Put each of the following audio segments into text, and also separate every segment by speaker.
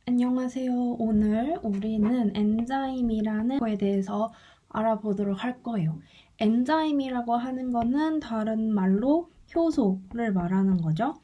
Speaker 1: 안녕하세요. 오늘 우리는 엔자임이라는 거에 대해서 알아보도록 할 거예요. 엔자임이라고 하는 거는 다른 말로 효소를 말하는 거죠.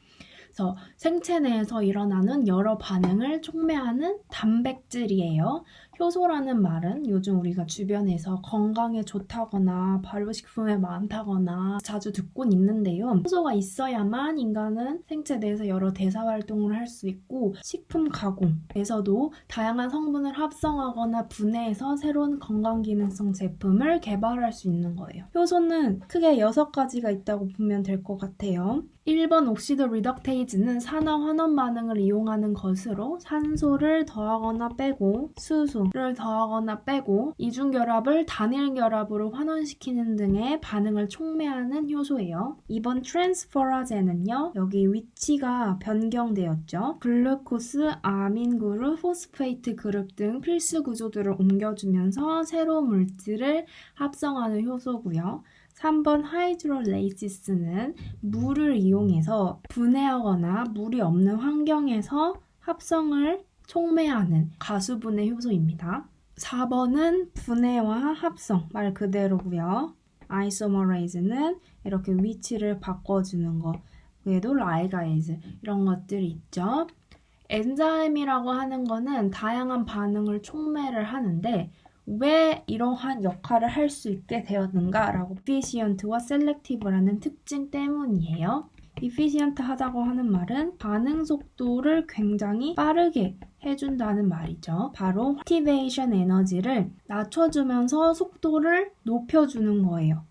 Speaker 1: 그래서 생체 내에서 일어나는 여러 반응을 촉매하는 단백질이에요. 효소라는 말은 요즘 우리가 주변에서 건강에 좋다거나 발효식품에 많다거나 자주 듣곤 있는데요. 효소가 있어야만 인간은 생체 내에서 여러 대사활동을 할 수 있고 식품 가공에서도 다양한 성분을 합성하거나 분해해서 새로운 건강기능성 제품을 개발할 수 있는 거예요. 효소는 크게 6가지가 있다고 보면 될 것 같아요. 1번 옥시도 리덕테이즈는 산화 환원 반응을 이용하는 것으로 산소를 더하거나 빼고 수소를 더하거나 빼고 이중결합을 단일결합으로 환원시키는 등의 반응을 촉매하는 효소예요. 2번 트랜스퍼라제는요. 여기 위치가 변경되었죠. 글루코스, 아민 그룹, 포스페이트 그룹 등 필수 구조들을 옮겨주면서 새로운 물질을 합성하는 효소고요. 3번 하이드롤레이시스는 물을 이용해서 분해하거나 물이 없는 환경에서 합성을 촉매하는 가수분해 효소입니다. 4번은 분해와 합성, 말 그대로고요. 아이소머레이즈는 이렇게 위치를 바꿔주는 거, 그래도 라이가이즈 이런 것들이 있죠. 엔자임이라고 하는 거는 다양한 반응을 촉매를 하는데 왜 이러한 역할을 할 수 있게 되었는가라고 efficient와 selective라는 특징 때문이에요. efficient 하다고 하는 말은 반응 속도를 굉장히 빠르게 해준다는 말이죠. 바로 activation 에너지를 낮춰주면서 속도를 높여주는 거예요.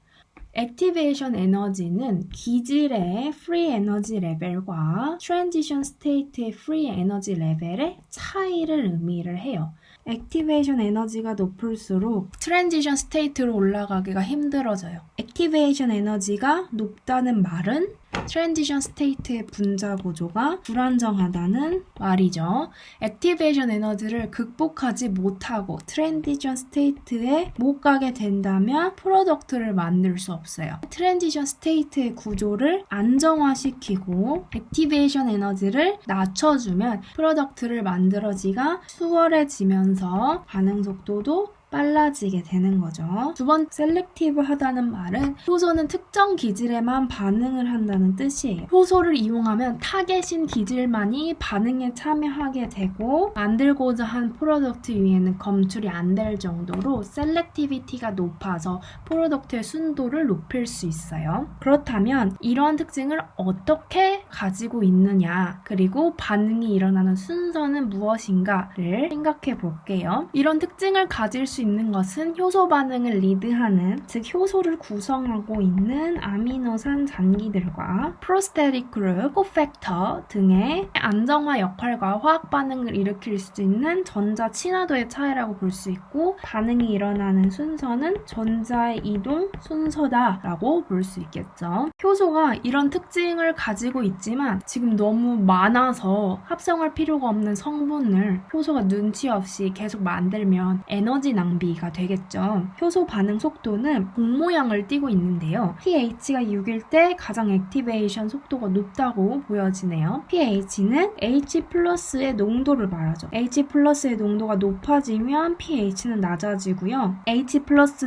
Speaker 1: 액티베이션 에너지는 기질의 free 에너지 레벨과 트랜지션 스테이트의 free 에너지 레벨의 차이를 의미를 해요. 액티베이션 에너지가 높을수록 트랜지션 스테이트로 올라가기가 힘들어져요. 액티베이션 에너지가 높다는 말은 트랜지션 스테이트의 분자 구조가 불안정하다는 말이죠. 액티베이션 에너지를 극복하지 못하고 트랜지션 스테이트에 못 가게 된다면 프로덕트를 만들 수 없어요. 트랜지션 스테이트의 구조를 안정화시키고 액티베이션 에너지를 낮춰주면 프로덕트를 만들어지가 수월해지면서 반응 속도도 빨라지게 되는 거죠. 두 번, 셀렉티브 하다는 말은 효소는 특정 기질에만 반응을 한다는 뜻이에요. 효소를 이용하면 타겟인 기질만이 반응에 참여하게 되고 만들고자 한 프로덕트 위에는 검출이 안 될 정도로 셀렉티비티가 높아서 프로덕트의 순도를 높일 수 있어요. 그렇다면 이러한 특징을 어떻게 가지고 있느냐, 그리고 반응이 일어나는 순서는 무엇인가를 생각해 볼게요. 이런 특징을 가질 수 있는 것은 효소 반응을 리드하는, 즉 효소를 구성하고 있는 아미노산 잔기들과 프로스테틱 그룹, 코팩터 등의 안정화 역할과 화학 반응을 일으킬 수 있는 전자 친화도의 차이라고 볼 수 있고, 반응이 일어나는 순서는 전자의 이동 순서다라고 볼 수 있겠죠. 효소가 이런 특징을 가지고 있지만 지금 너무 많아서 합성할 필요가 없는 성분을 효소가 눈치 없이 계속 만들면 에너지 낭비가 되겠죠. 효소 반응 속도는 공 모양을 띠고 있는데요. pH가 6일 때 가장 액티베이션 속도가 높다고 보여지네요. pH는 H+의 농도를 말하죠. H+의 농도가 높아지면 pH는 낮아지고요. H+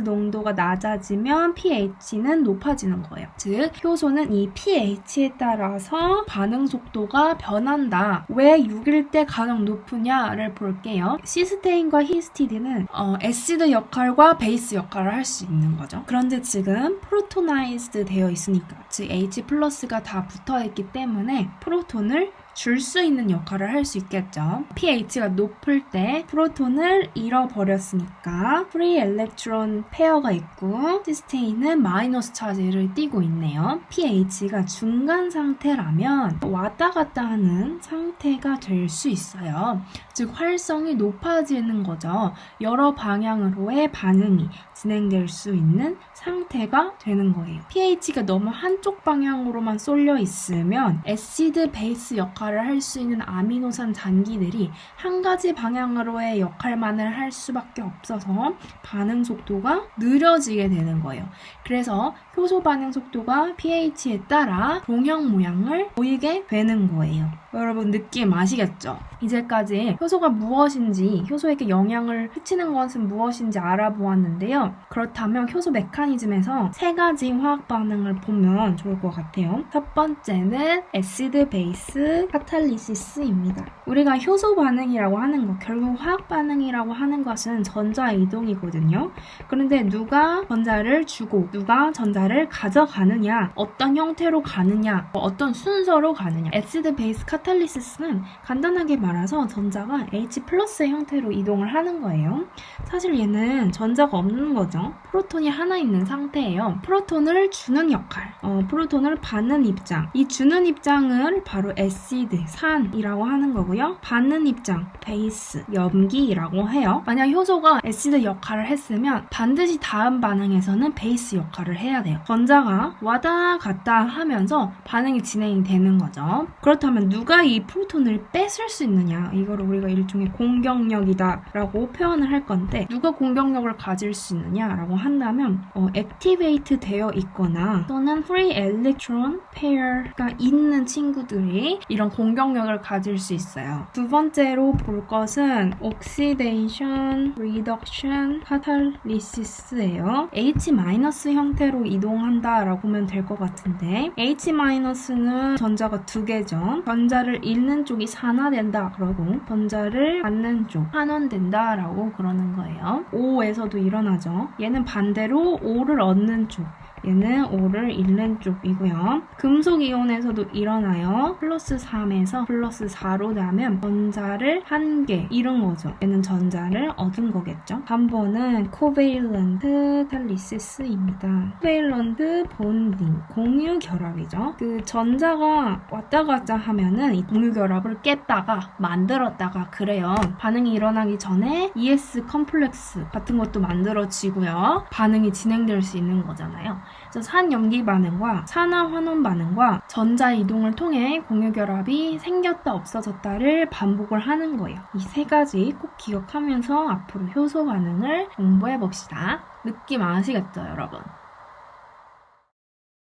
Speaker 1: 농도가 낮아지면 pH는 높아지는 거예요. 즉, 효소는 이 pH에 따라서 반응 속도가 변한다. 왜 6일 때 가장 높으냐를 볼게요. 시스테인과 히스티딘은 애시드 역할과 베이스 역할을 할 수 있는 거죠. 그런데 지금 프로토나이즈드 되어 있으니까, 즉 H+가 다 붙어있기 때문에 프로톤을 줄 수 있는 역할을 할 수 있겠죠. pH가 높을 때 프로톤을 잃어버렸으니까 프리 엘렉트론 페어가 있고 시스테인은 마이너스 차지를 띠고 있네요. pH가 중간 상태라면 왔다 갔다 하는 상태가 될 수 있어요. 즉 활성이 높아지는 거죠. 여러 방향으로의 반응이 진행될 수 있는 상태가 되는 거예요. pH가 너무 한쪽 방향으로만 쏠려 있으면 애시드 베이스 역할 역할을 할 수 있는 아미노산 장기들이 한 가지 방향으로의 역할만을 할 수밖에 없어서 반응 속도가 느려지게 되는 거예요. 그래서 효소 반응 속도가 pH에 따라 동형 모양을 보이게 되는 거예요. 여러분 느낌 아시겠죠? 이제까지 효소가 무엇인지, 효소에게 영향을 끼치는 것은 무엇인지 알아보았는데요. 그렇다면 효소 메커니즘에서 세 가지 화학 반응을 보면 좋을 것 같아요. 첫 번째는 애시드 베이스 카탈리시스입니다. 우리가 효소 반응이라고 하는 것, 결국 화학 반응이라고 하는 것은 전자 이동이거든요. 그런데 누가 전자를 주고 누가 전자를 가져가느냐, 어떤 형태로 가느냐, 어떤 순서로 가느냐. 애시드 베이스 카탈리시스는 간단하게 말해서 전자가 H 플러스의 형태로 이동을 하는 거예요. 사실 얘는 전자가 없는 거죠. 프로톤이 하나 있는 상태예요. 프로톤을 주는 역할, 프로톤을 받는 입장. 이 주는 입장을 바로 애시드, 산이라고 하는 거고요. 받는 입장, 베이스, 염기라고 해요. 만약 효소가 애시드 역할을 했으면 반드시 다음 반응에서는 베이스 역할을 해야 돼요. 전자가 왔다 갔다 하면서 반응이 진행이 되는 거죠. 그렇다면 누가 이 프로톤을 뺏을 수 있느냐? 이거를 우리가 일종의 공격력이다 라고 표현을 할 건데, 누가 공격력을 가질 수 있느냐라고 한다면 액티베이트 되어 있거나 또는 free electron pair가 있는 친구들이 이런 공격력을 가질 수 있어요. 두 번째로 볼 것은 oxidation reduction catalysis예요. H- 형태로 이동한다라고 보면 될 것 같은데, H-는 전자가 두 개죠. 전자를 잃는 쪽이 산화된다 그러고 전자를 받는 쪽 환원된다 라고 그러는 거예요. O에서도 일어나죠. 얘는 반대로 O를 얻는 쪽, 얘는 O를 잃는 쪽이고요. 금속 이온에서도 일어나요. 플러스 3에서 플러스 4로 가면 전자를 한 개 잃은 거죠. 얘는 전자를 얻은 거겠죠. 반번은 코베일런트 칼리시스입니다. 코베일런트 본딩, 공유 결합이죠. 그 전자가 왔다 갔다 하면은 이 공유 결합을 깼다가 만들었다가 그래요. 반응이 일어나기 전에 ES 컴플렉스 같은 것도 만들어지고요. 반응이 진행될 수 있는 거잖아요. 그래서 산염기 반응과 산화 환원 반응과 전자 이동을 통해 공유 결합이 생겼다 없어졌다를 반복을 하는 거예요. 이 세 가지 꼭 기억하면서 앞으로 효소 반응을 공부해 봅시다. 느낌 아시겠죠, 여러분?